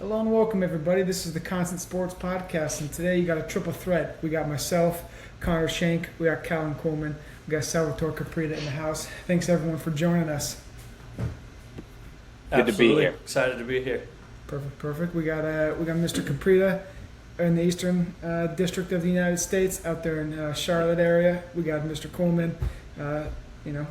Hello and welcome, everybody. This is the Constant Sports Podcast, and today you got a triple threat. We got myself, Connor Shank, we got Calvin Coleman, we got Salvatore Caprita in the house. Thanks, everyone, for joining us. Good to be here. Excited to be here. Perfect. We got Mr. Caprita in the Eastern District of the United States, out there in Charlotte area. We got Mr. Coleman,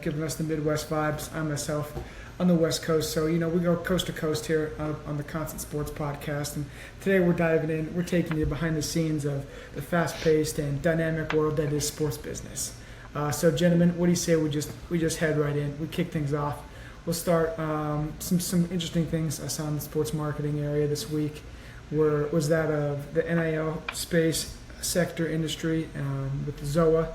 giving us the Midwest vibes. I'm myself on the West Coast, so we go coast to coast here on the Constant Sports Podcast. And today we're diving in. We're taking you behind the scenes of the fast-paced and dynamic world that is sports business. So, gentlemen, what do you say we just head right in? We kick things off. We'll start some interesting things I saw in the sports marketing area this week. Was that of the NIL space sector industry with the ZOA.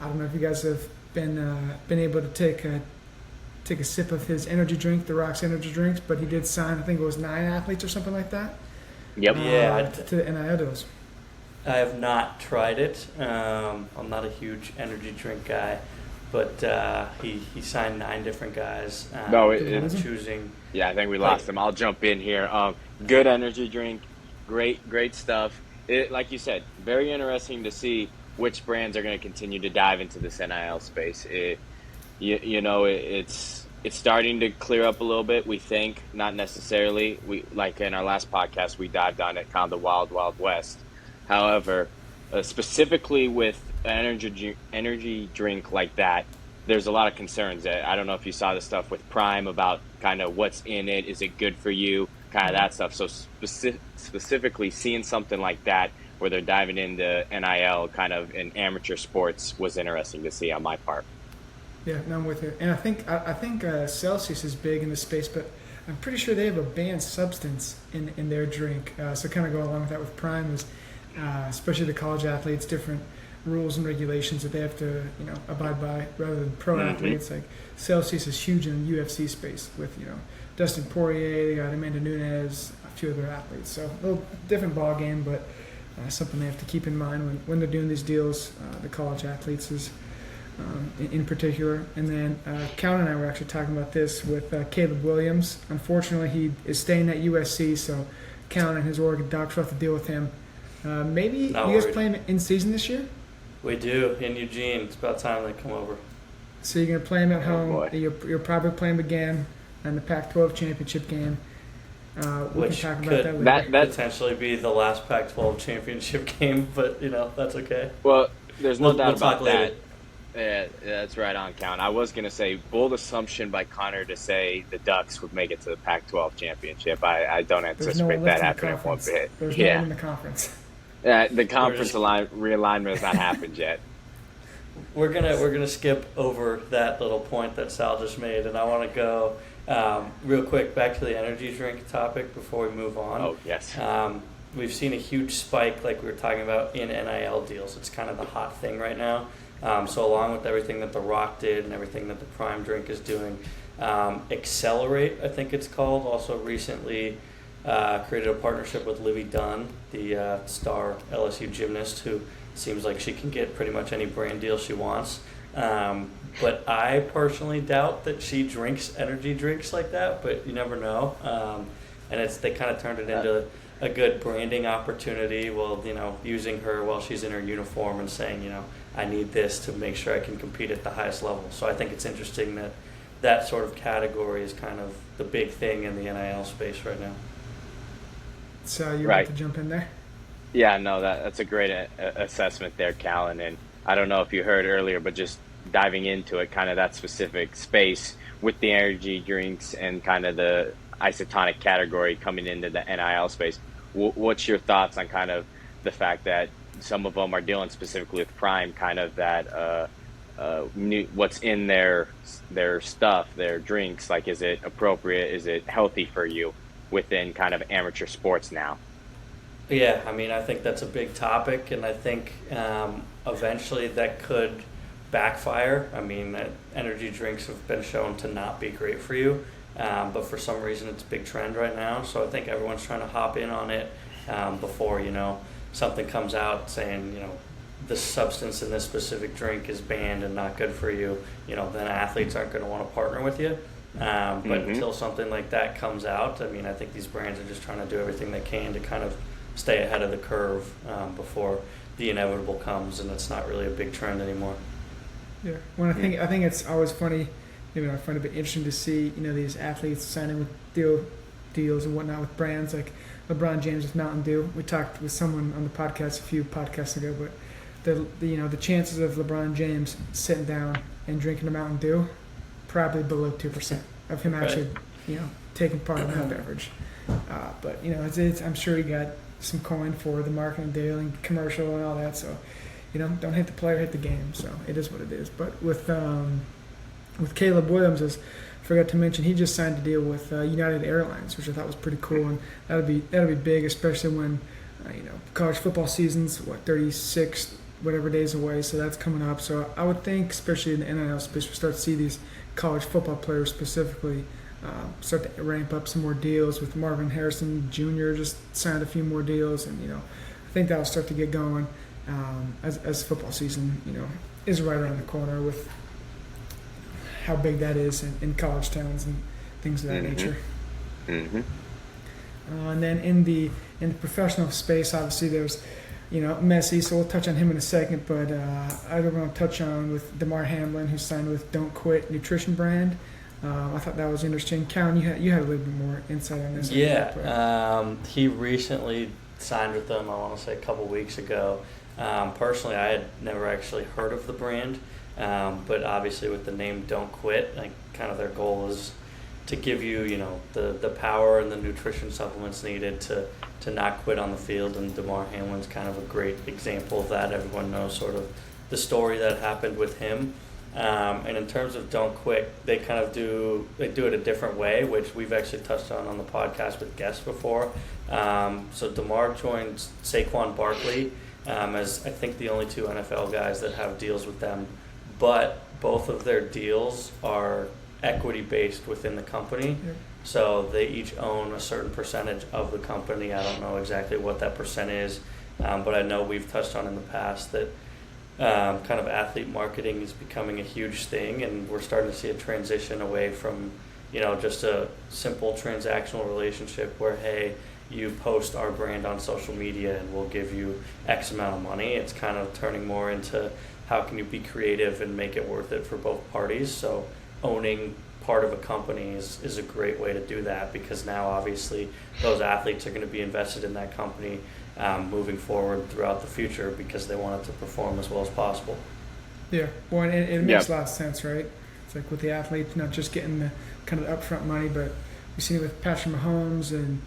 I don't know if you guys have been able to take a sip of his energy drink, the Rock's energy drinks, but he did sign, I think it was 9 athletes or something like that. Yep. To the NIL deals. I have not tried it. I'm not a huge energy drink guy, but he signed 9 different guys. Choosing. Yeah, I think we lost him. I'll jump in here. Good energy drink, great stuff. Like you said, very interesting to see which brands are going to continue to dive into this NIL space. It's starting to clear up a little bit, we think, not necessarily. We, like in our last podcast, we dived on it, kind of the wild west. However, specifically with an energy drink like that, there's a lot of concerns. I don't know if you saw the stuff with Prime about kind of what's in it, is it good for you, kind of that stuff. So specifically seeing something like that where they're diving into NIL kind of in amateur sports was interesting to see on my part. Yeah, no, I'm with you. And I think Celsius is big in this space, but I'm pretty sure they have a banned substance in their drink. So kind of go along with that with Prime is, especially the college athletes, different rules and regulations that they have to abide by rather than pro athletes. Like Celsius is huge in the UFC space with Dustin Poirier, they got Amanda Nunes, a few other athletes. So a little different ball game, but something they have to keep in mind when they're doing these deals. The college athletes is. In particular. And then Calvin and I were actually talking about this with Caleb Williams. Unfortunately, he is staying at USC, so Calvin and his Oregon Ducks will have to deal with him. Maybe you guys play him in season this year? We do, in Eugene. It's about time they come over. So you're going to play him at home. You're probably playing again in the Pac-12 championship game. We can talk about that later. That potentially be the last Pac-12 championship game, but that's okay. Well, there's no doubt about that. Later. Yeah, that's right on, Count. I was going to say, bold assumption by Connor to say the Ducks would make it to the Pac-12 championship. I don't anticipate that happening one bit. There's no one in the conference. The conference realignment has not happened yet. We're gonna skip over that little point that Sal just made, and I want to go real quick back to the energy drink topic before we move on. Oh, yes. We've seen a huge spike, like we were talking about, in NIL deals. It's kind of the hot thing right now. So along with everything that The Rock did and everything that the Prime drink is doing, Accelerate, I think it's called, also recently created a partnership with Livy Dunn, the star LSU gymnast, who seems like she can get pretty much any brand deal she wants. But I personally doubt that she drinks energy drinks like that, but you never know. And they kind of turned it into a good branding opportunity, using her while she's in her uniform and saying, I need this to make sure I can compete at the highest level. So I think it's interesting that sort of category is kind of the big thing in the NIL space right now. So you want to jump in there? Yeah, no, that's a great assessment there, Callan. And I don't know if you heard earlier, but just diving into it, kind of that specific space with the energy drinks and kind of the isotonic category coming into the NIL space. What's your thoughts on kind of the fact that some of them are dealing specifically with Prime, kind of that what's in their stuff, their drinks? Like, is it appropriate? Is it healthy for you within kind of amateur sports now? Yeah, I think that's a big topic, and I think eventually that could backfire. Energy drinks have been shown to not be great for you, but for some reason it's a big trend right now. So I think everyone's trying to hop in on it before something comes out saying this substance in this specific drink is banned and not good for you. Then athletes aren't going to want to partner with you. But until something like that comes out, I mean, I think these brands are just trying to do everything they can to kind of stay ahead of the curve before the inevitable comes, and it's not really a big trend anymore. Yeah. Well, I think it's always funny, maybe not funny, but interesting to see, these athletes signing with deals and whatnot with brands like LeBron James with Mountain Dew. We talked with someone on the podcast a few podcasts ago, but the chances of LeBron James sitting down and drinking a Mountain Dew, probably below 2% of him actually, taking part in that beverage. But it's I'm sure he got some coin for the marketing deal and commercial and all that. So, don't hit the player, hit the game. So it is what it is. But with Caleb Williams, as I forgot to mention, he just signed a deal with United Airlines, which I thought was pretty cool, and that'll be big, especially when college football season's 36 whatever days away. So that's coming up. So I would think, especially in the NIL space, we start to see these college football players specifically start to ramp up some more deals. With Marvin Harrison Jr. just signed a few more deals, and I think that'll start to get going as football season is right around the corner, with how big that is in college towns and things of that nature. And then in the professional space, obviously there's Messi, so we'll touch on him in a second, but I want to touch on with Damar Hamlin, who signed with Don't Quit Nutrition brand. I thought that was interesting. Callan, you had a little bit more insight on this. Yeah, he recently signed with them, I want to say a couple weeks ago. Personally, I had never actually heard of the brand, but obviously with the name Don't Quit, like kind of their goal is to give you, the power and the nutrition supplements needed to not quit on the field, and Damar Hamlin's kind of a great example of that. Everyone knows sort of the story that happened with him. And in terms of Don't Quit, they kind of do it a different way, which we've actually touched on the podcast with guests before. So Damar joined Saquon Barkley as I think the only two NFL guys that have deals with them, but both of their deals are equity based within the company. Yep. So they each own a certain percentage of the company. I don't know exactly what that percent is, but I know we've touched on in the past that kind of athlete marketing is becoming a huge thing, and we're starting to see a transition away from just a simple transactional relationship where, hey, you post our brand on social media and we'll give you X amount of money. It's kind of turning more into how can you be creative and make it worth it for both parties. So owning part of a company is a great way to do that, because now obviously those athletes are going to be invested in that company moving forward throughout the future, because they want it to perform as well as possible. Yeah, well, and it makes a lot of sense, right? It's like with the athletes not just getting the kind of upfront money, but we've seen it with Patrick Mahomes and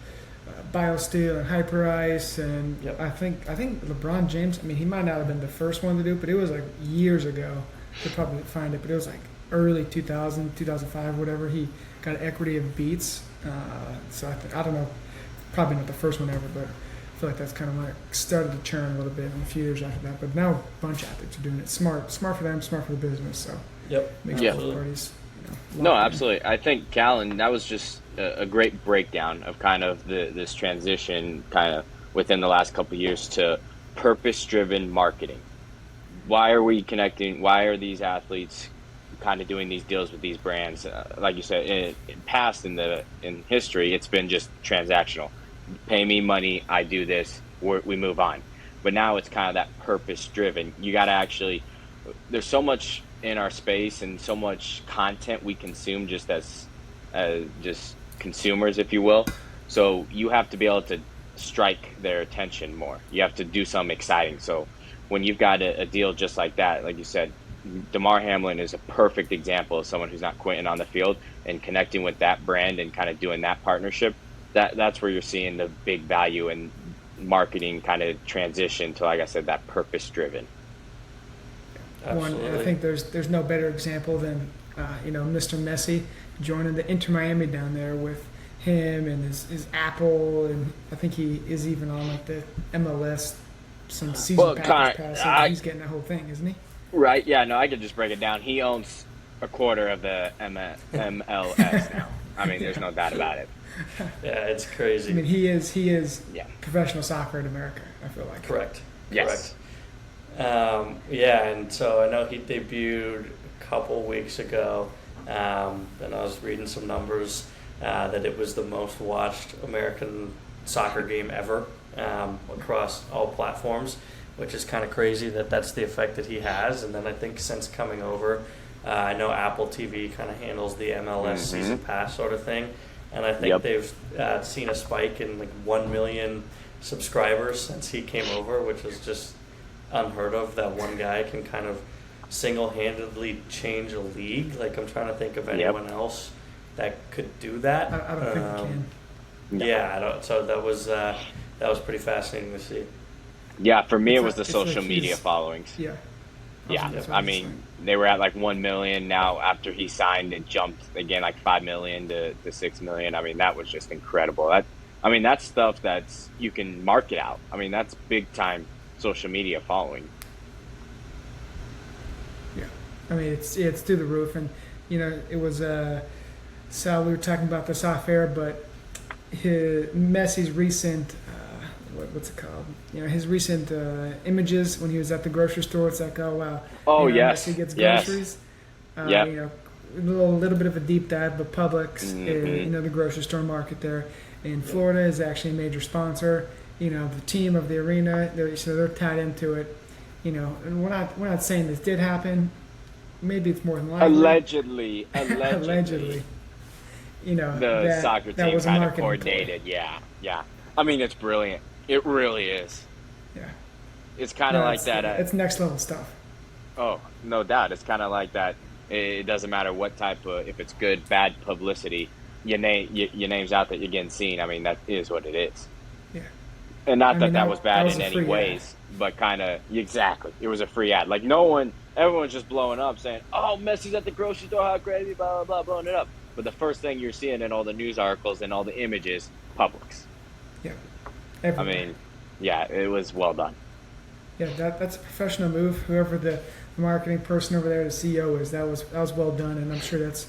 BioSteel and Hyperice, and I think LeBron James, I mean, he might not have been the first one to do it, but it was like years ago. You'll probably find it, but it was like early 2000, 2005, whatever. He got equity of Beats. So I don't know, probably not the first one ever, but I feel like that's kind of when it started to churn a little bit in a few years after that. But now a bunch of athletes are doing it. Smart for them, smart for the business. So makes both parties. No, absolutely. I think, Callan, that was just a great breakdown of kind of this transition kind of within the last couple of years to purpose-driven marketing. Why are we connecting? Why are these athletes kind of doing these deals with these brands? Like you said, in history, it's been just transactional. Pay me money, I do this, we move on. But now it's kind of that purpose-driven. You got to actually, there's so much in our space and so much content we consume just as just consumers, if you will. So you have to be able to strike their attention more. You have to do something exciting. So when you've got a deal just like that, like you said, Damar Hamlin is a perfect example of someone who's not quitting on the field and connecting with that brand and kind of doing that partnership. That's where you're seeing the big value in marketing kind of transition to, like I said, that purpose-driven. Absolutely. I think there's no better example than Mr. Messi joining the Inter Miami down there with him and his Apple, and I think he is even on like the MLS some season pass. He's getting that whole thing, isn't he? Right. Yeah. No, I could just break it down. He owns a quarter of the MLS now. I mean, there's no doubt about it. Yeah, it's crazy. I mean, he is professional soccer in America, I feel like. Correct. Yes. And so I know he debuted a couple weeks ago. And I was reading some numbers that it was the most watched American soccer game ever across all platforms, which is kind of crazy that that's the effect that he has. And then I think since coming over, I know Apple TV kind of handles the MLS season pass sort of thing, and I think they've seen a spike in like 1 million subscribers since he came over, which is just unheard of, that one guy can kind of single-handedly change a league. Like, I'm trying to think of anyone else that could do that. I don't think we can. No. Yeah, I don't, so that was pretty fascinating to see. Yeah, for me, It's it was the it's social like media he's- followings. Yeah. Yeah, That's what I I'm mean, saying. they were at like 1 million. Now, after he signed, it jumped again like 5 million to 6 million. I mean, that was just incredible. That's stuff that's you can market out. I mean, that's big time social media following. Yeah, I mean it's through the roof, and it was Sal. We were talking about this off air, but Messi's recent what's it called? His recent images when he was at the grocery store. It's like, oh wow, Oh yes, Messi gets yes. groceries. Yep. A little bit of a deep dive, but Publix, the grocery store market there in Florida is actually a major sponsor. The team of the arena, so they're tied into it. And we're not saying this did happen. Maybe it's more than likely. Allegedly. Allegedly. The soccer that team was a kind of marketing ploy. coordinated. Yeah. I mean, it's brilliant. It really is. Yeah. It's kind of like that. It's next level stuff. Oh, no doubt. It's kind of like that. It doesn't matter what type of, if it's good, bad publicity, your name's out that you're getting seen. I mean, that is what it is. Yeah. And not I mean, that was bad was in a any free ways, but kind of, exactly. It was a free ad. Like, everyone's just blowing up saying, oh, Messi's at the grocery store, how crazy, blah, blah, blah, blowing it up. But the first thing you're seeing in all the news articles and all the images, Publix. Yeah. I Everywhere. mean, yeah, it was well done. Yeah, that's a professional move. Whoever the marketing person over there, the CEO is, that was well done, and I'm sure that's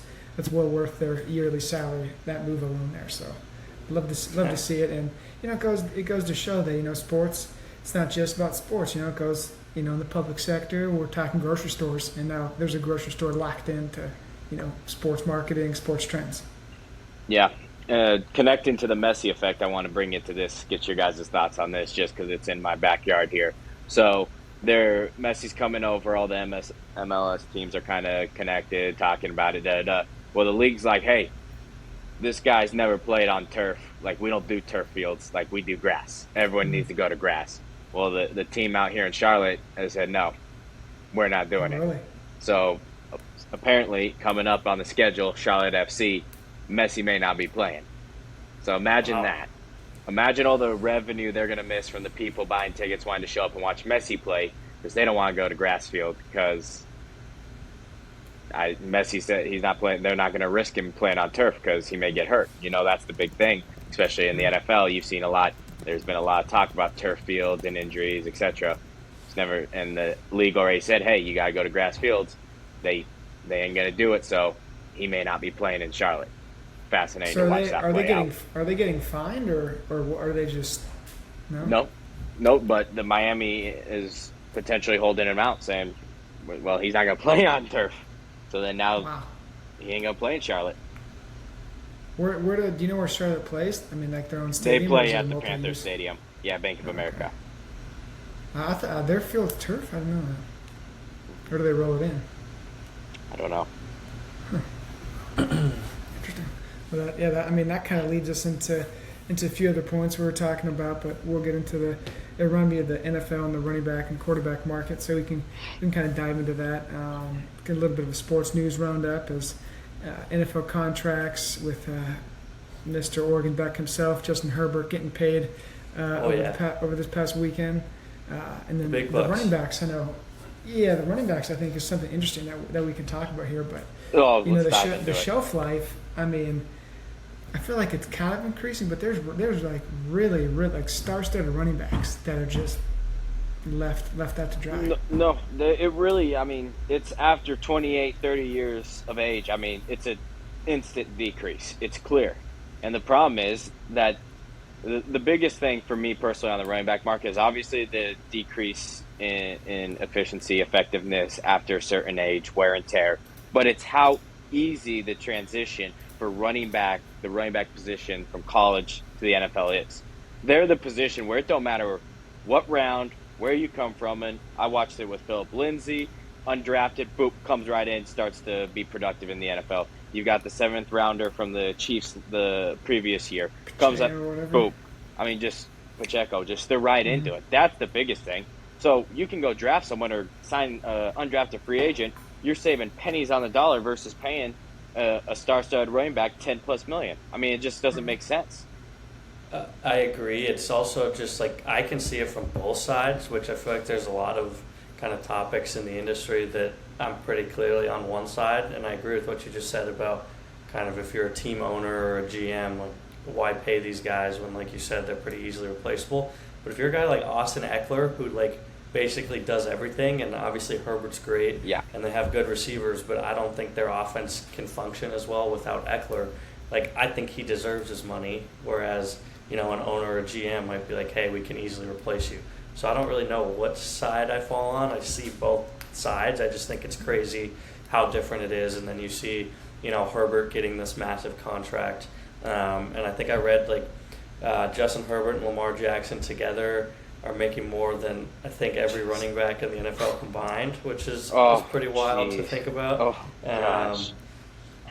well worth their yearly salary. That move alone there. So, love to see it, and it goes to show that sports. It's not just about sports. It goes in the public sector. We're talking grocery stores, and now there's a grocery store locked into sports marketing, sports trends. Yeah. Connecting to the Messi effect, I want to bring it to this, get your guys' thoughts on this just because it's in my backyard here. So Messi's coming over, all the MLS teams are kind of connected, talking about it. Well, the league's like, hey, this guy's never played on turf. Like, we don't do turf fields. Like, we do grass. Everyone needs to go to grass. Well, the team out here in Charlotte has said, no, we're not doing it. Really? So apparently, coming up on the schedule, Charlotte FC, Messi may not be playing. So imagine that. Imagine all the revenue they're going to miss from the people buying tickets wanting to show up and watch Messi play because they don't want to go to grass field because Messi said he's not playing. They're not going to risk him playing on turf because he may get hurt. That's the big thing, especially in the NFL. You've seen a lot. There's been a lot of talk about turf fields and injuries, etc. And the league already said, hey, you got to go to grass fields. They ain't going to do it, so he may not be playing in Charlotte. Fascinating So to watch that play out. are they getting fined or are they just No, but the Miami is potentially holding him out, saying, well, he's not going to play on turf. So then now Wow. he ain't going to play in Charlotte. Where do you know where Charlotte plays? I mean, like their own They stadium. or is play it at the multi-use? Panther Stadium. Yeah, Bank of America. I thought their field's turf. I don't know that. Or do they roll it in? I don't know. Interesting. Well, that kind of leads us into a few other points we were talking about, but we'll get into it reminded me of the NFL and the running back and quarterback market, so we can kind of dive into that. Get a little bit of a sports news roundup as NFL contracts with Mr. Oregon Duck himself, Justin Herbert, getting paid over this past weekend, and then Big the bucks. running backs. I know. Yeah, the running backs I think is something interesting that we can talk about here, but the shelf life. I mean, I feel like it's kind of increasing, but there's like really like star-studded running backs that are just left out to dry. No, it really, I mean, it's after 28, 30 years of age. I mean, it's an instant decrease. It's clear. And the problem is that the biggest thing for me personally on the running back market is obviously the decrease in efficiency, effectiveness after a certain age, wear and tear. But it's how easy the transition for the running back position from college to the NFL is. They're the position where it don't matter what round, where you come from. And I watched it with Philip Lindsay, undrafted, boop, comes right in, starts to be productive in the NFL. You got the 7th rounder from the Chiefs the previous year, comes up, boop. I mean, just Pacheco, just they're right into it. That's the biggest thing. So you can go draft someone or sign an undrafted free agent. You're saving pennies on the dollar versus paying a star-studded running back $10+ million. I mean, it just doesn't make sense. I agree. It's also just like I can see it from both sides, which I feel like there's a lot of kind of topics in the industry that I'm pretty clearly on one side, and I agree with what you just said about kind of if you're a team owner or a GM, like why pay these guys when, like you said, they're pretty easily replaceable. But if you're a guy like Austin Eckler who like basically does everything, and obviously Herbert's great, and they have good receivers, but I don't think their offense can function as well without Eckler. Like I think he deserves his money, whereas an owner or a GM might be like, hey, we can easily replace you. So I don't really know what side I fall on. I see both sides. I just think it's crazy how different it is. And then you see, Herbert getting this massive contract. And I think I read Justin Herbert and Lamar Jackson together are making more than I think every running back in the NFL combined, which is pretty wild to think about. Gosh.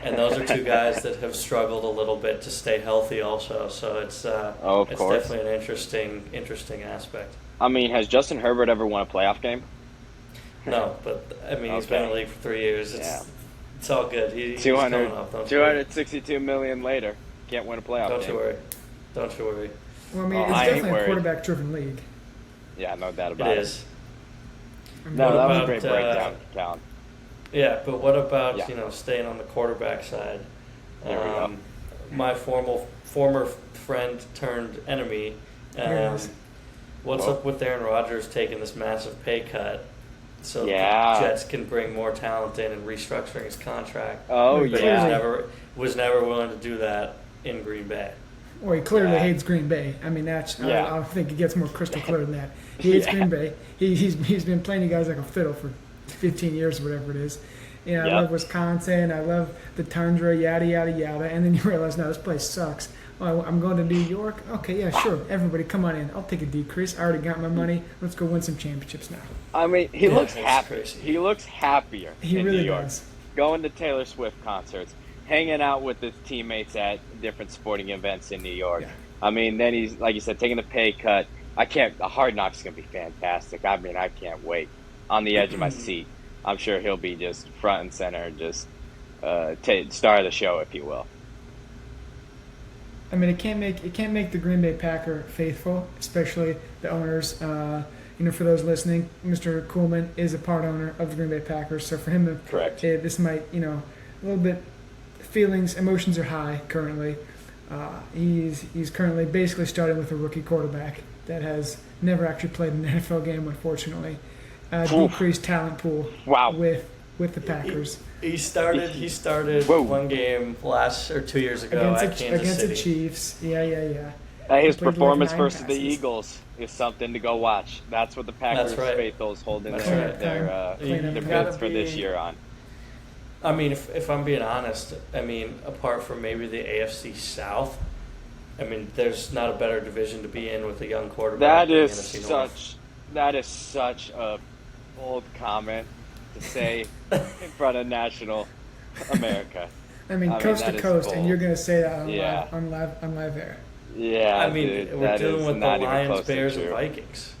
And those are two guys that have struggled a little bit to stay healthy also. So it's definitely an interesting aspect. I mean, has Justin Herbert ever won a playoff game? No, but I mean, he's been in the league for 3 years. It's all good. He's coming up. $262 million later, can't win a playoff game. Don't you worry. Well, I mean, it's definitely a quarterback-driven league. Yeah, no doubt about it. It is. No, that was a great breakdown, Callan. Yeah, but what about staying on the quarterback side? There we go. My former friend turned enemy. What's up with Aaron Rodgers taking this massive pay cut so the Jets can bring more talent in and restructuring his contract? Oh, but yeah. He was never willing to do that in Green Bay. Well, he clearly hates Green Bay. I mean, I don't think it gets more crystal clear than that. He hates Green Bay. He's been playing you guys like a fiddle for 15 years or whatever it is. I love Wisconsin. I love the tundra, yada, yada, yada. And then you realize, no, this place sucks. Oh, I'm going to New York? Okay, yeah, sure. Everybody come on in. I'll take a decrease. I already got my money. Let's go win some championships now. I mean, he looks happy. He looks happier in really New York. Does. Going to Taylor Swift concerts, hanging out with his teammates at different sporting events in New York. Yeah. I mean, then he's, like you said, taking the pay cut. The Hard Knocks is going to be fantastic. I mean, I can't wait. On the edge of my seat. I'm sure he'll be just front and center, just star of the show, if you will. I mean, it can't make the Green Bay Packer faithful, especially the owners. For those listening, Mr. Coolman is a part owner of the Green Bay Packers, so for him to correct, this might a little bit emotions are high currently. He's currently basically starting with a rookie quarterback that has never actually played an NFL game, unfortunately. Decreased talent pool. Wow. With the Packers. He started one game 2 years ago at Kansas City. The Chiefs. Yeah. His performance versus the Eagles is something to go watch. That's what the Packers faithfuls holding their bids for this year on. I mean, if I'm being honest, apart from maybe the AFC South, there's not a better division to be in with a young quarterback. That is such a bold comment to say in front of national America. Coast to coast, and you're going to say that on live air. Yeah, we're dealing with the Lions, Bears, and Vikings.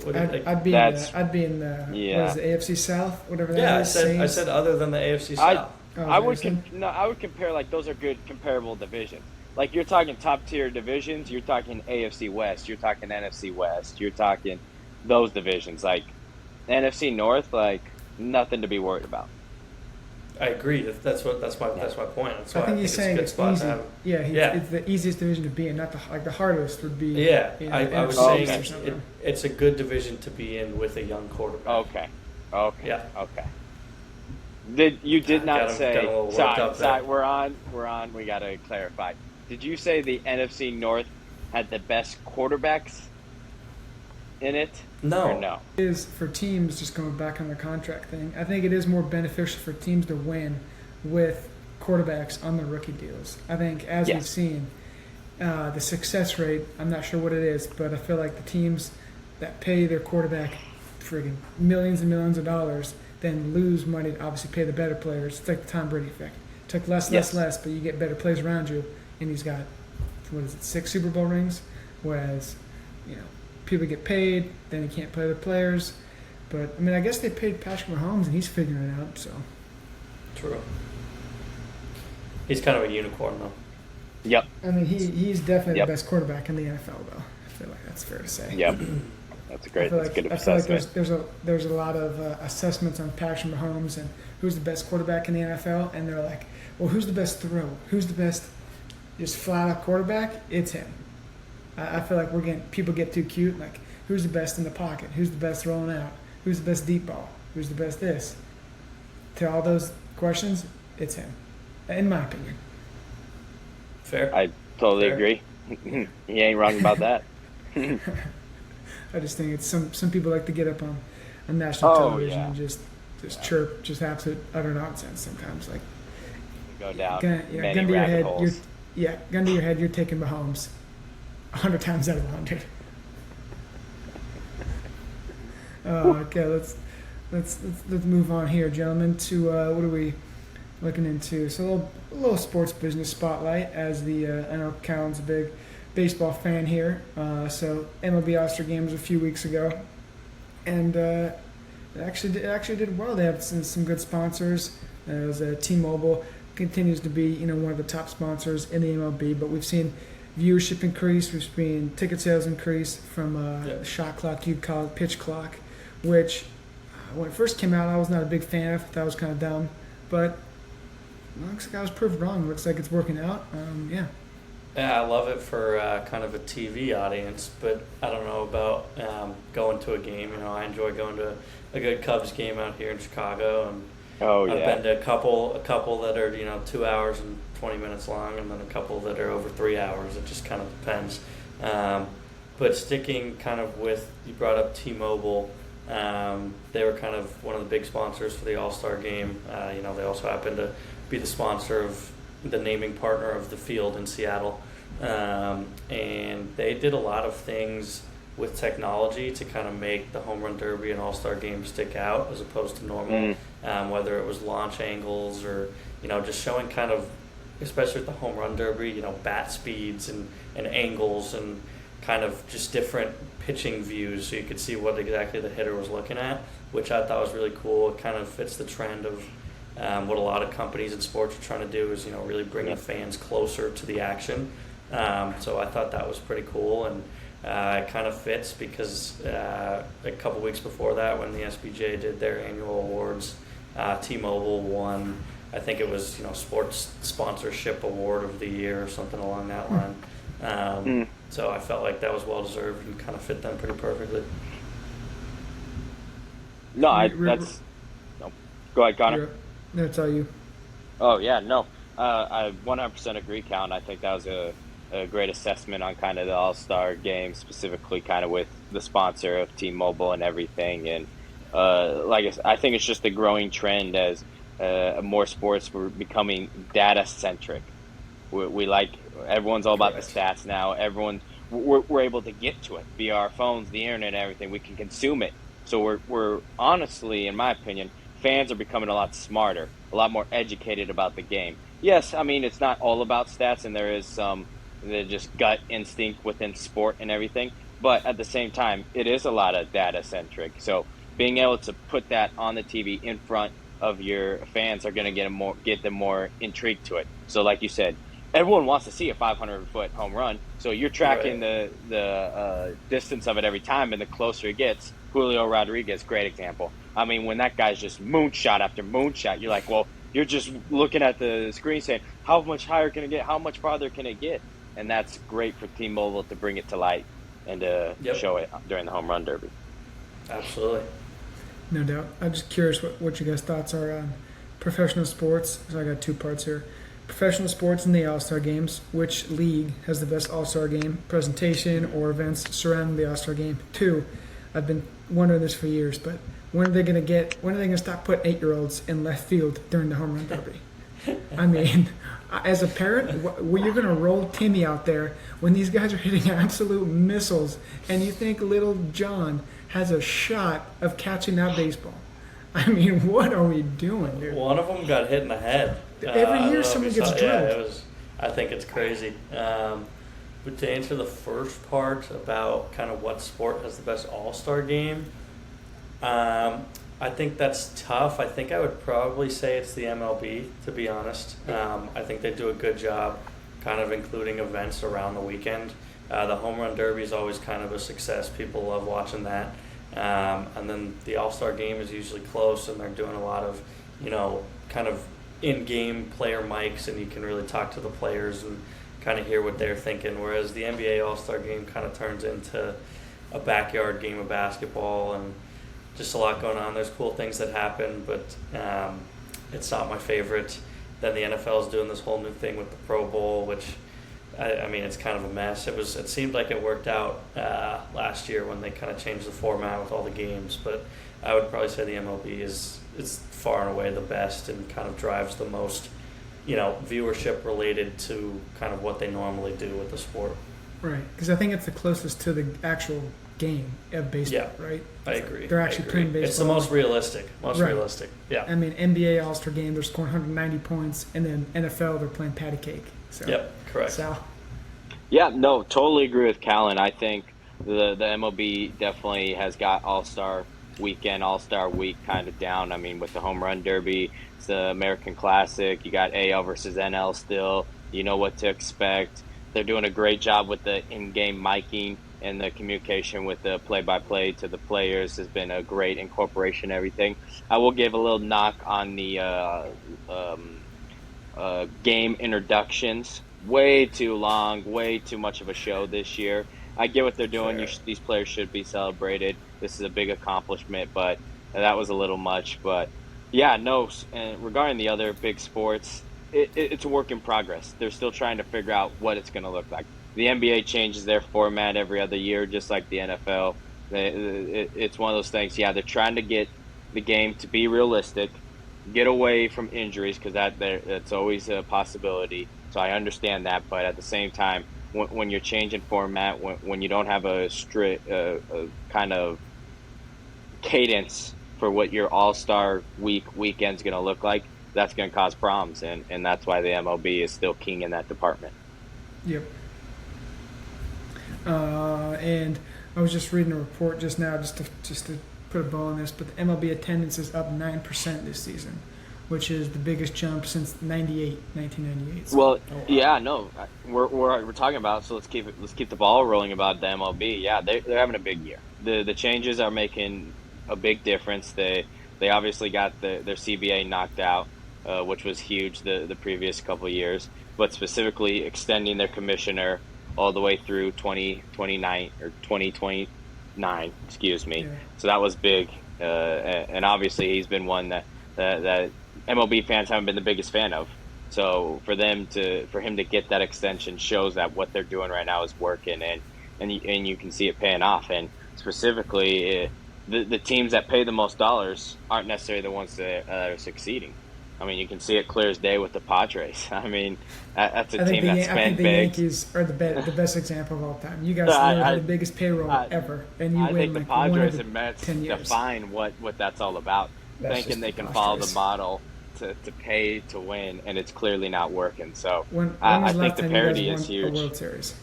I'd be in the what is the AFC South, whatever that is. I said other than the AFC South. I would compare like those are good comparable divisions. Like you're talking top tier divisions, you're talking AFC West, you're talking NFC West, you're talking those divisions. Like NFC North, like nothing to be worried about. I agree. That's my point. That's why I think he's saying it's easy. It's the easiest division to be in, not the hardest would be. Yeah, I was saying it's a good division to be in with a young quarterback. Okay. Yeah. Okay. You did not say? Sorry, we're on. We got to clarify. Did you say the NFC North had the best quarterbacks in it? No. Or no? It is for teams, just going back on the contract thing. I think it is more beneficial for teams to win with quarterbacks on the rookie deals. I think, as we've seen, the success rate, I'm not sure what it is, but I feel like the teams that pay their quarterback friggin' millions and millions of dollars then lose money to obviously pay the better players. It's like the Tom Brady effect. It took less, but you get better players around you, and he's got, 6 Super Bowl rings, whereas, people get paid, then he can't play the players. But, I guess they paid Patrick Mahomes, and he's figuring it out, so. True. He's kind of a unicorn, though. Yep. He's definitely the best quarterback in the NFL, though. I feel like that's fair to say. Yep. That's a good assessment. I feel like there's a lot of assessments on Patrick Mahomes and who's the best quarterback in the NFL, and they're like, well, who's the best throw? Who's the best just flat out quarterback? It's him. I feel like people get too cute. Like, who's the best in the pocket? Who's the best rolling out? Who's the best deep ball? Who's the best this? To all those questions, it's him, in my opinion. Fair. I totally agree. You ain't wrong about that. I just think it's some people like to get up on national television and just chirp, just absolute utter nonsense sometimes. Like, go down gun to your head. Gun to your head. You're taking Mahomes 100 times out of 100. Okay, let's move on here, gentlemen. To what are we looking into? So a little sports business spotlight, as I know Callan's a big baseball fan here. So MLB All-Star Game was a few weeks ago, and it actually did well. They have some good sponsors. As T-Mobile continues to be one of the top sponsors in the MLB, but we've seen viewership increase. We've seen ticket sales increase from shot clock, you'd call it pitch clock, which when it first came out I was not a big fan of. I thought it was kind of dumb, but looks like I was proved wrong. Looks like it's working out. Yeah, I love it for kind of a TV audience, but I don't know about going to a game. I enjoy going to a good Cubs game out here in Chicago, and I've been to a couple that are 2 hours and 20 minutes long, and then a couple that are over 3 hours. It just kind of depends. But sticking kind of with, you brought up T-Mobile. They were kind of one of the big sponsors for the All-Star Game. They also happen to be the sponsor of the naming partner of the field in Seattle. And they did a lot of things with technology to kind of make the Home Run Derby and All-Star Game stick out as opposed to normal, whether it was launch angles or, just showing kind of, especially with the Home Run Derby, bat speeds and angles and kind of just different pitching views so you could see what exactly the hitter was looking at, which I thought was really cool. It kind of fits the trend of what a lot of companies in sports are trying to do is, really bringing fans closer to the action. So I thought that was pretty cool, and it kind of fits because a couple weeks before that, when the SBJ did their annual awards, T-Mobile won, I think it was, Sports Sponsorship Award of the Year or something along that line. So I felt like that was well-deserved and kind of fit them pretty perfectly. No, go ahead, Connor. No, it's all you. Oh, yeah, no. I 100% agree, Count. I think that was a great assessment on kind of the All-Star Game, specifically kind of with the sponsor of T-Mobile and everything. And I think it's just a growing trend as more sports were becoming data-centric. We like, everyone's all about the stats now. We're able to get to it via our phones, the internet, and everything. We can consume it. So we're honestly, in my opinion, fans are becoming a lot smarter, a lot more educated about the game. Yes, it's not all about stats, and there is some just gut instinct within sport and everything. But at the same time, it is a lot of data-centric. So being able to put that on the TV in front of your fans are going to get them more intrigued to it. So like you said, everyone wants to see a 500-foot home run. So you're tracking the distance of it every time, and the closer it gets. Julio Rodriguez, great example. When that guy's just moonshot after moonshot, you're like, well, you're just looking at the screen saying, how much higher can it get? How much farther can it get? And that's great for T-Mobile to bring it to light and to show it during the Home Run Derby. Absolutely. No doubt. I'm just curious what you guys' thoughts are on professional sports. So I got two parts here. Professional sports and the All-Star Games. Which league has the best All-Star Game presentation or events surrounding the All-Star Game? Two, I've been wondering this for years, but when are they going to stop putting 8-year-olds in left field during the Home Run Derby? I mean, as a parent, you're going to roll Timmy out there when these guys are hitting absolute missiles, and you think little John has a shot of catching that baseball. I mean, what are we doing, dude? One of them got hit in the head. Every year someone gets drilled. Yeah, I think it's crazy. But to answer the first part about kind of what sport has the best all-star game, I think that's tough. I think I would probably say it's the MLB, to be honest. I think they do a good job kind of including events around the weekend. The home run derby is always kind of a success. People love watching that. And then the all-star game is usually close, and they're doing a lot of, kind of in-game player mics, and you can really talk to the players and kind of hear what they're thinking. Whereas the NBA all-star game kind of turns into a backyard game of basketball and just a lot going on. There's cool things that happen, but it's not my favorite. Then the NFL is doing this whole new thing with the Pro Bowl, which I mean, it's kind of a mess. It seemed like it worked out last year when they kind of changed the format with all the games, but I would probably say the MLB is far and away the best and kind of drives the most, viewership related to kind of what they normally do with the sport. Right, because I think it's the closest to the actual game of baseball, right? I agree. They're actually playing baseball. It's the most realistic. Realistic. Yeah. I mean, NBA All-Star game, they're scoring 190 points, and then NFL, they're playing patty cake. So, yep, correct. So. Yeah, no, totally agree with Callan. I think the MLB definitely has got All-Star Weekend, All-Star Week kind of down. I mean, with the Home Run Derby, it's the American Classic. You got AL versus NL still. You know what to expect. They're doing a great job with the in-game miking, and the communication with the play-by-play to the players has been a great incorporation of everything. I will give a little knock on the game introductions. Way too long, way too much of a show this year. I get what they're doing. These players should be celebrated. This is a big accomplishment, but that was a little much. But, yeah, no, and regarding the other big sports, it's a work in progress. They're still trying to figure out what it's going to look like. The NBA changes their format every other year, just like the NFL. It's one of those things, they're trying to get the game to be realistic, get away from injuries, because that's always a possibility. So I understand that, but at the same time, when you're changing format, when you don't have a strict kind of cadence for what your All-Star weekend's going to look like, that's going to cause problems, and that's why the MLB is still king in that department. Yep. And I was just reading a report just now, just to put a bow on this, but the MLB attendance is up 9% this season, which is the biggest jump since 1998. So. Well, yeah, no, we're talking about, so let's keep the ball rolling about the MLB. Yeah, they're having a big year. The changes are making a big difference. They obviously got their CBA knocked out, which was huge the previous couple of years, but specifically extending their commissioner all the way through 2029 or 2029, excuse me. Yeah. So that was big, and obviously he's been one that MLB fans haven't been the biggest fan of. So for him to get that extension shows that what they're doing right now is working, and you can see it paying off. And specifically, the teams that pay the most dollars aren't necessarily the ones that are succeeding. I mean, you can see it clear as day with the Padres. I mean, that's a team that spent big. I think the Yankees are the best example of all time. You guys have the biggest payroll ever, and you win. I think the Padres and Mets define what that's all about. Thinking they can follow the model to pay to win, and it's clearly not working. So I think the parity is huge. World Series.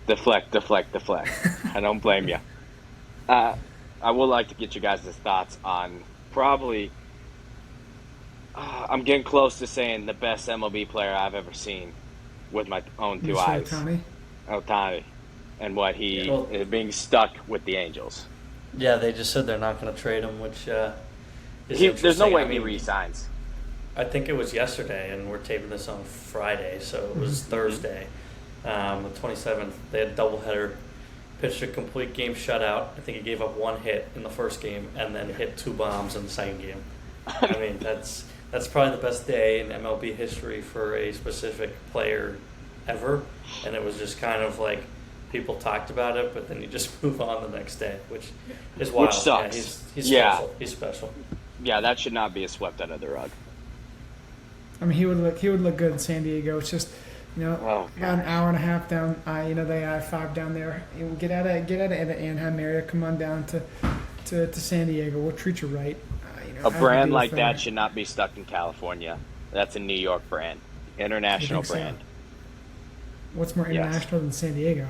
Deflect. I don't blame you. I would like to get you guys' thoughts on probably. I'm getting close to saying the best MLB player I've ever seen with my own two eyes. Ohtani. And what he is being stuck with the Angels. Yeah, they just said they're not going to trade him, which is there's no way he re-signs. I think it was yesterday, and we're taping this on Friday, so it was Thursday, the 27th. They had a doubleheader, pitched a complete game shutout. I think he gave up one hit in the first game and then hit 2 bombs in the second game. I mean, that's probably the best day in MLB history for a specific player ever, and it was just kind of like people talked about it, but then you just move on the next day, which is wild. Which sucks. Yeah, he's special. He's special. Yeah, that should not be swept under the rug. I mean, he would look good in San Diego. It's just, about an hour and a half down. The I-5 down there. Get out of the Anaheim area. Come on down to San Diego. We'll treat you right. A brand like that should not be stuck in California. That's a New York brand, international brand. So? What's more international than San Diego?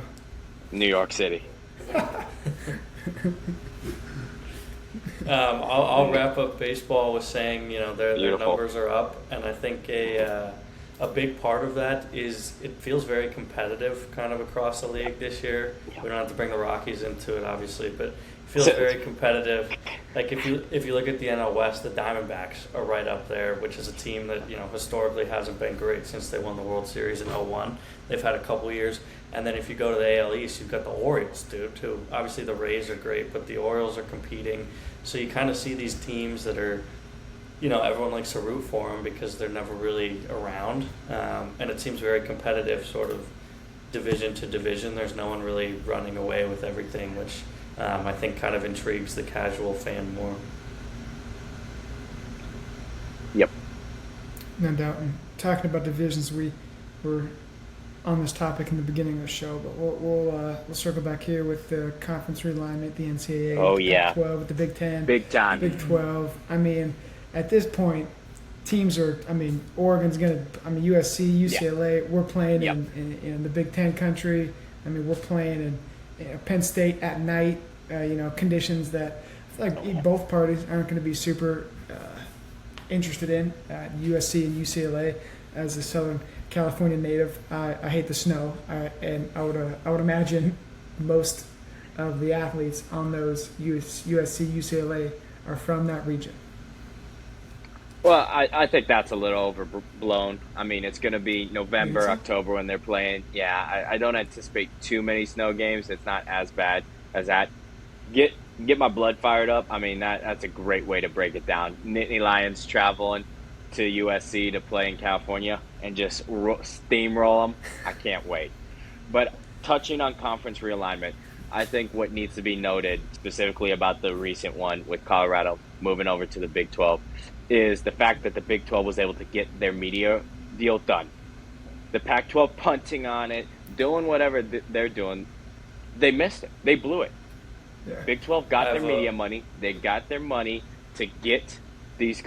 New York City. I'll wrap up baseball with saying, their numbers are up, and I think a big part of that is it feels very competitive kind of across the league this year. Yeah. We don't have to bring the Rockies into it, obviously, but it feels very competitive. Like if you look at the NL West, the Diamondbacks are right up there, which is a team that historically hasn't been great since they won the World Series in 2001. They've had a couple years. And then if you go to the AL East, you've got the Orioles, dude, too. Obviously the Rays are great, but the Orioles are competing. So you kind of see these teams that are, everyone likes to root for them because they're never really around. And it seems very competitive, sort of division to division. There's no one really running away with everything, which I think kind of intrigues the casual fan more. Yep. No doubt. And talking about divisions, we were on this topic in the beginning of the show, but we'll circle back here with the conference realignment, the NCAA, Big 12, with the Big 10, big time, Big 12. I mean, at this point, teams are. I mean, Oregon's gonna. I mean, USC, UCLA. We're playing in the Big 10 country. I mean, we're playing in Penn State at night. Conditions that I feel like both parties aren't going to be super interested in. USC and UCLA, as a Southern California native, I hate the snow, and I would imagine most of the athletes on those USC, UCLA are from that region. Well, I think that's a little overblown. I mean, it's going to be November, October when they're playing. Yeah, I don't anticipate too many snow games. It's not as bad as that. Get my blood fired up. I mean, that's a great way to break it down. Nittany Lions traveling to USC to play in California and just steamroll them. I can't wait. But touching on conference realignment, I think what needs to be noted specifically about the recent one with Colorado moving over to the Big 12 is the fact that the Big 12 was able to get their media deal done. The Pac-12 punting on it, doing whatever they're doing, they missed it. They blew it. Yeah. Big 12 got their media money. They got their money to get these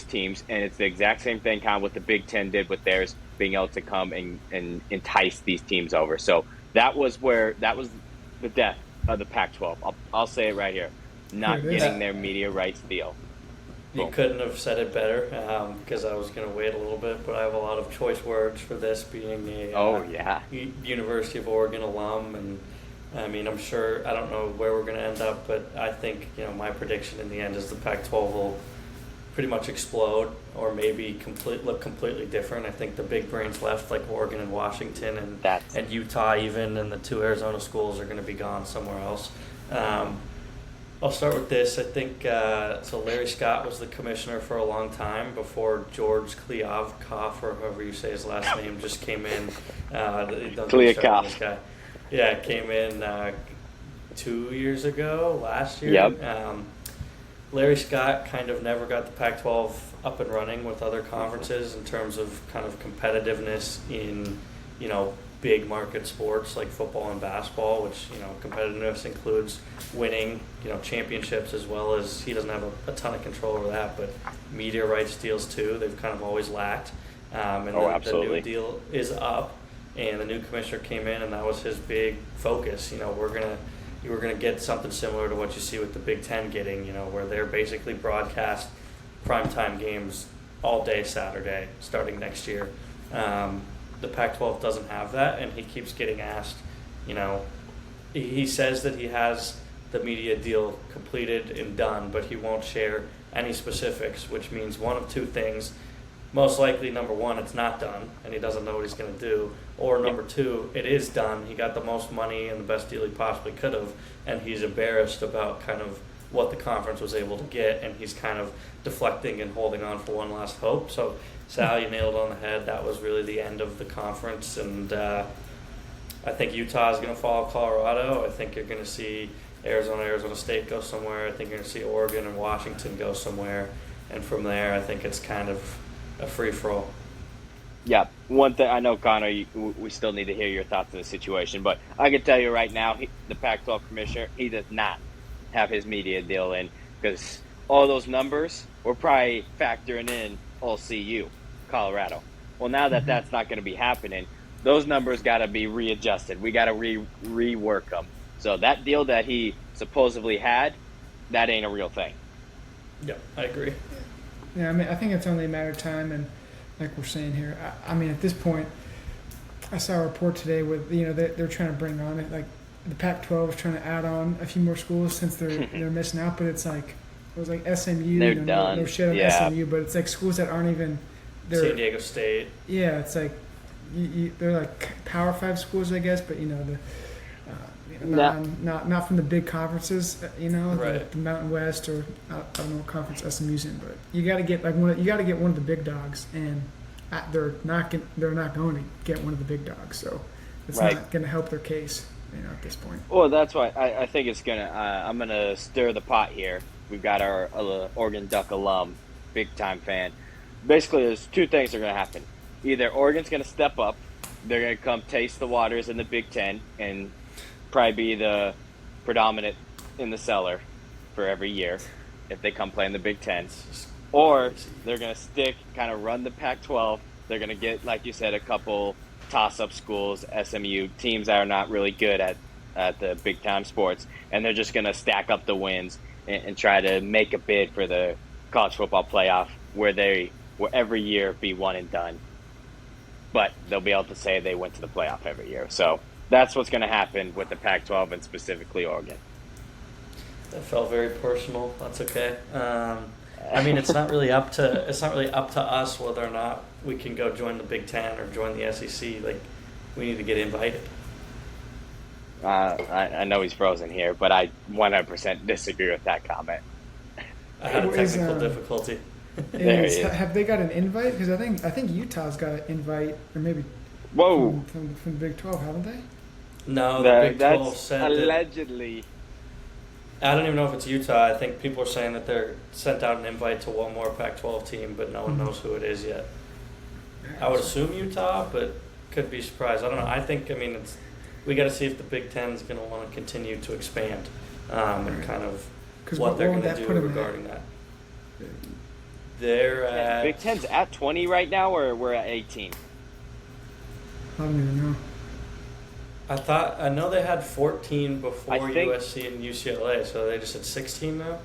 teams, and it's the exact same thing kind of what the Big 10 did with theirs, being able to come and entice these teams over. So that was the death of the Pac-12. I'll say it right here. Not getting their media rights deal. You couldn't have said it better, because I was going to wait a little bit, but I have a lot of choice words for this, being a University of Oregon alum, and I mean, I'm sure, I don't know where we're going to end up, but I think, my prediction in the end is the Pac-12 will pretty much explode, or maybe look completely different. I think the big brains left, like Oregon and Washington and Utah even, and the two Arizona schools are going to be gone somewhere else. I'll start with this. I think, so Larry Scott was the commissioner for a long time before George Kliavkoff, or however you say his last name, just came in. Kliavkoff. Yeah, came in 2 years ago, last year. Yep. Larry Scott kind of never got the Pac-12 up and running with other conferences in terms of kind of competitiveness in, big market sports like football and basketball, which, competitiveness includes winning, championships, as well as he doesn't have a ton of control over that, but media rights deals too, they've kind of always lacked. Absolutely. The new deal is up, and the new commissioner came in, and that was his big focus. We're gonna get something similar to what you see with the Big Ten getting, where they're basically broadcast primetime games all day Saturday starting next year. The Pac-12 doesn't have that, and he keeps getting asked, he says that he has the media deal completed and done, but he won't share any specifics, which means one of two things. Most likely, number one, it's not done, and he doesn't know what he's going to do. Or number two, it is done. He got the most money and the best deal he possibly could have, and he's embarrassed about kind of what the conference was able to get, and he's kind of deflecting and holding on for one last hope. So, Sal, you nailed it on the head. That was really the end of the conference, and I think Utah is going to follow Colorado. I think you're going to see Arizona State go somewhere. I think you're going to see Oregon and Washington go somewhere, and from there, I think it's kind of a free-for-all. Yeah, one thing I know, Connor, we still need to hear your thoughts on the situation, but I can tell you right now, the Pac-12 commissioner, he does not have his media deal in because all those numbers were probably factoring in all CU, Colorado. Well, now that Hmm. that's not going to be happening, those numbers got to be readjusted. We got to rework them. So that deal that he supposedly had, that ain't a real thing. Yeah, I agree. Yeah, I mean, I think it's only a matter of time, and like we're saying here, I mean, at this point, I saw a report today with they're trying to bring on it like the Pac-12 is trying to add on a few more schools since they're missing out, but it's like it was like SMU, They're no done. shit on Yeah. SMU, but it's like schools that aren't even San Diego State. yeah, it's like they're like Power Five schools, I guess, but not from the big conferences, Right. the Mountain West or I don't know what conference SMU's in, but you got to get you got to get one of the big dogs, and they're not going to get one of the big dogs, so it's Right. not going to help their case, at this point. Well, that's why I think it's gonna. I'm gonna stir the pot here. We've got our Oregon Duck alum, big time fan. Basically, there's two things that are gonna happen. Either Oregon's gonna step up, they're gonna come taste the waters in the Big Ten, and probably be the predominant in the cellar for every year if they come play in the Big Ten. It's just Or crazy. they're gonna stick, kind of run the Pac-12. They're gonna get, like you said, a couple toss-up schools, SMU teams that are not really good at the big-time sports, and they're just gonna stack up the wins and try to make a bid for the college football playoff, where they will every year be one and done. But they'll be able to say they went to the playoff every year. So that's what's going to happen with the Pac-12 and specifically Oregon. That felt very personal. That's okay. I mean, it's not really up to us whether or not we can go join the Big Ten or join the SEC. Like, we need to get invited. I know he's frozen here, but I 100% disagree with that comment. I had a Is, technical difficulty. There he is. Have they got an invite? Because I think Utah's got an invite, or maybe Whoa, from the Big 12, haven't they? No, the Big 12 that's said that. allegedly. I don't even know if it's Utah. I think people are saying that they're sent out an invite to one more Pac-12 team, but no one knows who it is yet. I would assume Utah, but could be surprised. I don't know. We got to see if the Big Ten is going to want to continue to expand and kind of 'Cause what they're would going to that do put 'em at? regarding that. They're at Big Ten's at 20 right now, or we're at 18? I don't even know. I know they had 14 before I think- USC and UCLA, so they just at 16 now.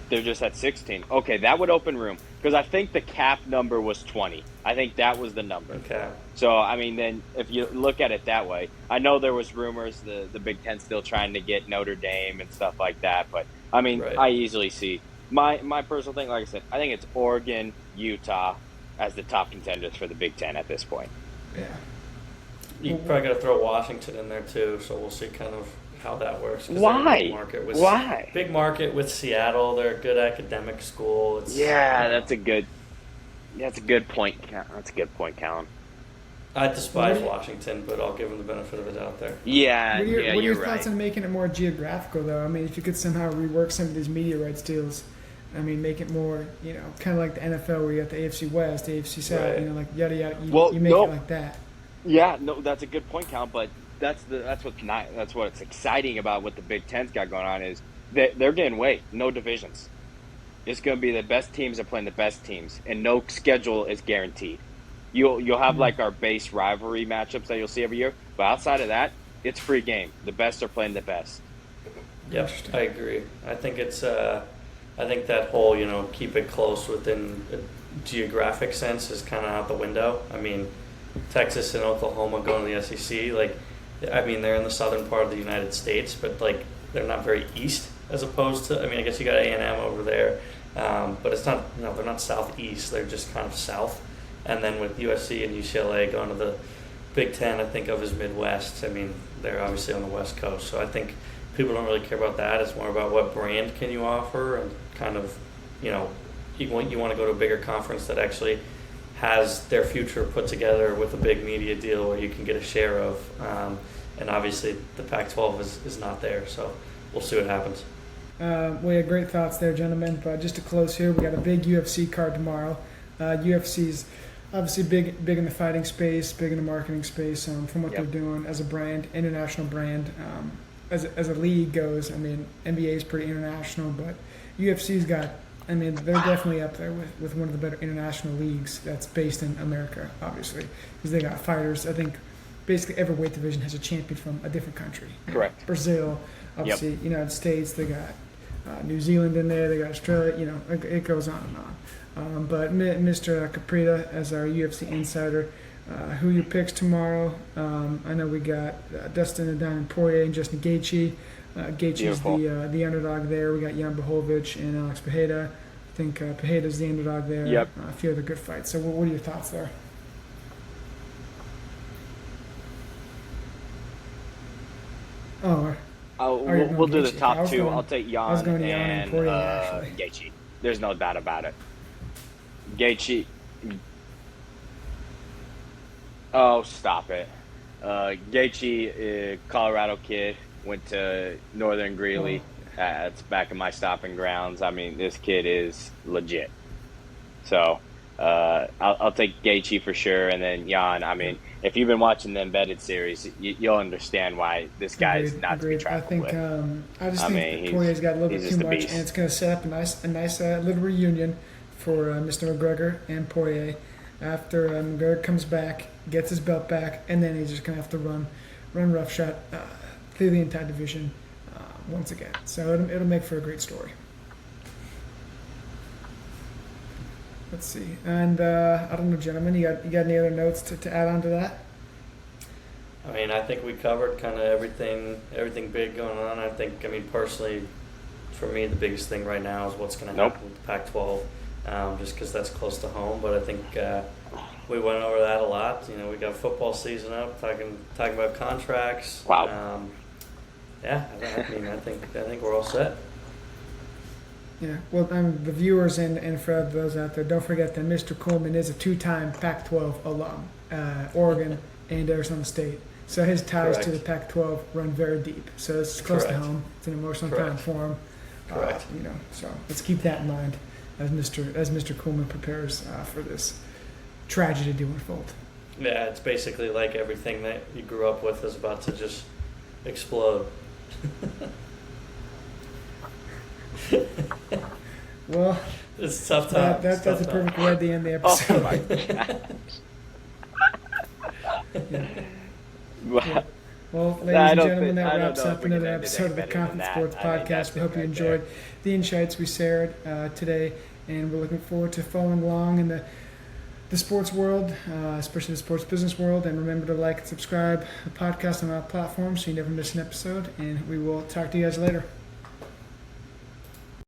They're just at 16. Okay, that would open room. Because I think the cap number was 20. I think that was the number. Okay. So, I mean, then if you look at it that way, I know there was rumors the Big Ten still trying to get Notre Dame and stuff like that. But, I mean, Right. I easily see. My personal thing, like I said, I think it's Oregon, Utah as the top contenders for the Big Ten at this point. Yeah. You probably got to throw Washington in there too, so we'll see kind of how that works. 'Cause they're a Why? big market with, Why? Big market with Seattle. They're a good academic school. It's, Yeah, that's a good point. That's a good point, Callum. I despise What are you- Washington, but I'll give them the benefit of the doubt there. Yeah, What are your, yeah, what are you're your thoughts right. on making it more geographical, though? I mean, if you could somehow rework some of these media rights deals, I mean, make it more, kind of like the NFL where you got the AFC West, the AFC South, Right. like yada yada. Well, You make no. it like that. Yeah, no, that's a good point, Cal. But that's what's exciting about what the Big Ten's got going on is they're getting weight, no divisions. It's going to be the best teams are playing the best teams, and no schedule is guaranteed. You'll have like our base rivalry matchups that you'll see every year, but outside of that, it's free game. The best are playing the best. Yep, Interesting. I agree. I think it's I think that whole keep it close within a geographic sense is kind of out the window. I mean, Texas and Oklahoma going to the SEC, they're in the southern part of the United States, but they're not very east as opposed to. I guess you got A&M over there, but it's not. They're not southeast. They're just kind of south. And then with USC and UCLA going to the Big Ten, I think of as Midwest. I mean, they're obviously on the West Coast, so I think people don't really care about that. It's more about what brand can you offer and kind of, you want to go to a bigger conference that actually has their future put together with a big media deal where you can get a share of. And obviously the Pac-12 is not there, so we'll see what happens. We had great thoughts there, gentlemen. But just to close here, we got a big UFC card tomorrow. UFC's obviously big in the fighting space, big in the marketing space. From what Yep. they're doing as a brand, international brand. As a league goes, I mean, NBA is pretty international, but UFC's got. I mean, they're definitely up there with one of the better international leagues that's based in America, obviously, because they got fighters. I think basically every weight division has a champion from a different country. Correct. Brazil, obviously, United States. They got New Zealand in there. They got Australia. You know, it goes on and on. But Mr. Caprita, as our UFC insider, who your picks tomorrow? I know we got Dustin and Poirier and Justin Gaethje. Gaethje's Beautiful. the underdog there. We got Jan Blachowicz and Alex Pereira. I think Pereira's the underdog there. Yep. A few other good fights. So what are your thoughts there? Oh, We'll do the Gaethje. I top was two. going- I'll take I was Jan going Jan and and Poirier, actually. Gaethje. There's no doubt about it. Gaethje. Oh, stop it. Gaethje, Colorado kid, went to Northern Greeley. It's back in my stopping grounds. I mean, this kid is legit. So I'll take Gaethje for sure, and then Jan. I mean, if you've been watching the Embedded series, you'll understand why this guy is not to be I trifled think with. I just I think mean, Poirier's got a little he's bit just too a much, beast. and it's going to set up a nice little reunion for Mr. McGregor and Poirier after McGregor comes back, gets his belt back, and then he's just going to have to run roughshod through the entire division once again. So it'll make for a great story. Let's see, and I don't know, gentlemen, you got any other notes to add on to that? I mean, I think we covered kind of everything big going on. I mean, personally, for me, the biggest thing right now is what's going to happen with the Pac-12, just because that's close to home. But I think we went over that a lot. You know, we got football season up, talking about contracts. Wow. Yeah, I mean, I think we're all set. Yeah, well, the viewers and for those out there, don't forget that Mr. Coleman is a two-time Pac-12 alum, Oregon and Arizona State. So his ties to the Pac-12 run very deep. So it's close to home. It's an emotional time for him. Correct. You know, so let's keep that in mind as Mr. Coleman prepares for this tragedy to unfold. Yeah, it's basically like everything that you grew up with is about to just explode. Well, It's a tough time. that's a perfect way to end the episode. Oh my god. Yeah. Well, ladies I and don't gentlemen, think- I that don't wraps know if up we can another end it episode of the any better than Confidence that. Sports I mean, Podcast. that's We hope you right enjoyed there. the insights we shared today, and we're looking forward to following along in the sports world, especially the sports business world. And remember to like and subscribe the podcast on our platform so you never miss an episode. And we will talk to you guys later.